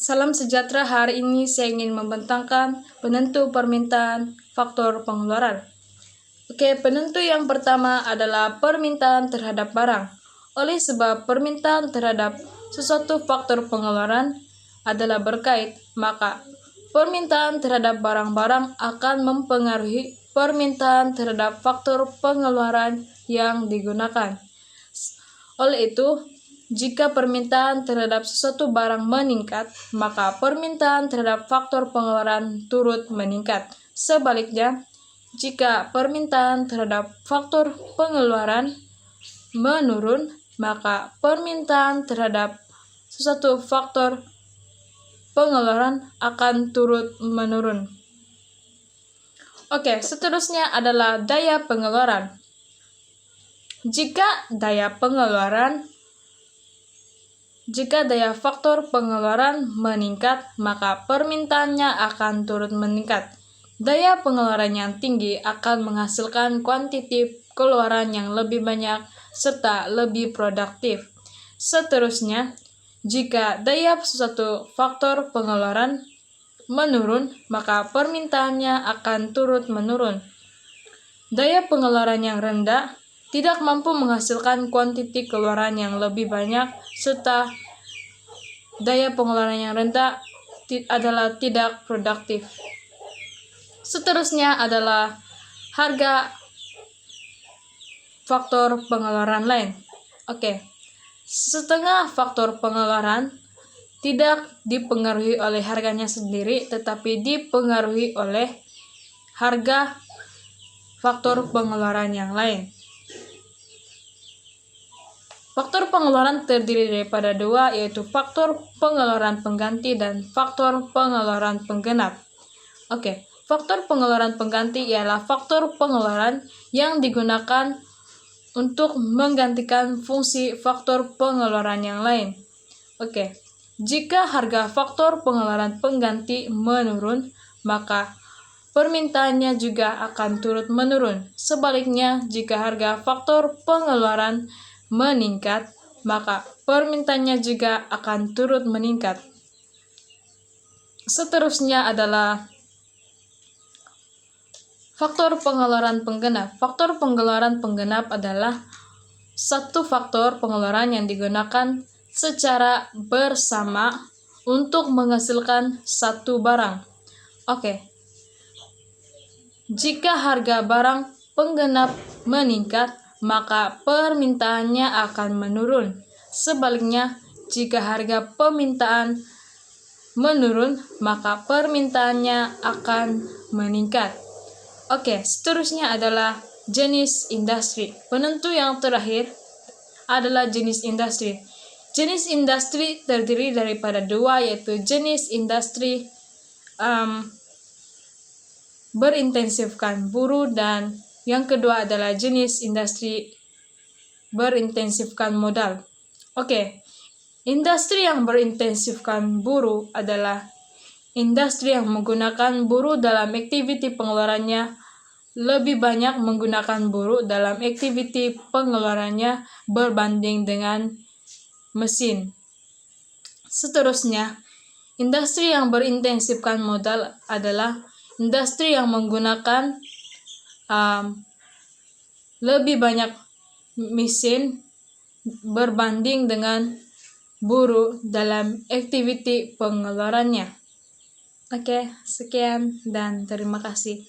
Salam sejahtera, hari ini saya ingin membentangkan penentu permintaan faktor pengeluaran. Oke, penentu yang pertama adalah permintaan terhadap barang. Oleh sebab permintaan terhadap sesuatu faktor pengeluaran adalah berkait, maka permintaan terhadap barang-barang akan mempengaruhi permintaan terhadap faktor pengeluaran yang digunakan. Oleh itu, jika permintaan terhadap sesuatu barang meningkat, maka permintaan terhadap faktor pengeluaran turut meningkat. Sebaliknya, jika permintaan terhadap faktor pengeluaran menurun, maka permintaan terhadap sesuatu faktor pengeluaran akan turut menurun. Oke, seterusnya adalah daya pengeluaran. Jika daya faktor pengeluaran meningkat, maka permintaannya akan turut meningkat. Daya pengeluaran yang tinggi akan menghasilkan kuantiti keluaran yang lebih banyak serta lebih produktif. Seterusnya, jika daya suatu faktor pengeluaran menurun, maka permintaannya akan turut menurun. Daya pengeluaran yang rendah tidak mampu menghasilkan kuantiti keluaran yang lebih banyak, serta daya pengeluaran yang rendah adalah tidak produktif. Seterusnya adalah harga faktor pengeluaran lain. Oke, setengah faktor pengeluaran tidak dipengaruhi oleh harganya sendiri, tetapi dipengaruhi oleh harga faktor pengeluaran yang lain. Faktor pengeluaran terdiri daripada dua, yaitu faktor pengeluaran pengganti dan faktor pengeluaran penggenap. Oke, faktor pengeluaran pengganti ialah faktor pengeluaran yang digunakan untuk menggantikan fungsi faktor pengeluaran yang lain. Oke, jika harga faktor pengeluaran pengganti menurun, maka permintaannya juga akan turut menurun. Sebaliknya, jika harga faktor pengeluaran meningkat, maka permintaannya juga akan turut meningkat. Seterusnya adalah faktor pengeluaran penggenap. Faktor pengeluaran penggenap adalah satu faktor pengeluaran yang digunakan secara bersama untuk menghasilkan satu barang. Oke, jika harga barang penggenap meningkat, maka permintaannya akan menurun. Sebaliknya, jika harga permintaan menurun, maka permintaannya akan meningkat. Oke, seterusnya adalah jenis industri. Penentu yang terakhir adalah jenis industri. Jenis industri terdiri daripada dua, yaitu jenis industri berintensifkan buruh, dan yang kedua adalah jenis industri berintensifkan modal. Oke, industri yang berintensifkan buruh adalah industri yang menggunakan buruh dalam aktiviti pengeluarannya, lebih banyak menggunakan buruh dalam aktiviti pengeluarannya berbanding dengan mesin. Seterusnya, industri yang berintensifkan modal adalah industri yang menggunakan lebih banyak mesin berbanding dengan buruh dalam aktiviti pengeluarannya. Oke, sekian dan terima kasih.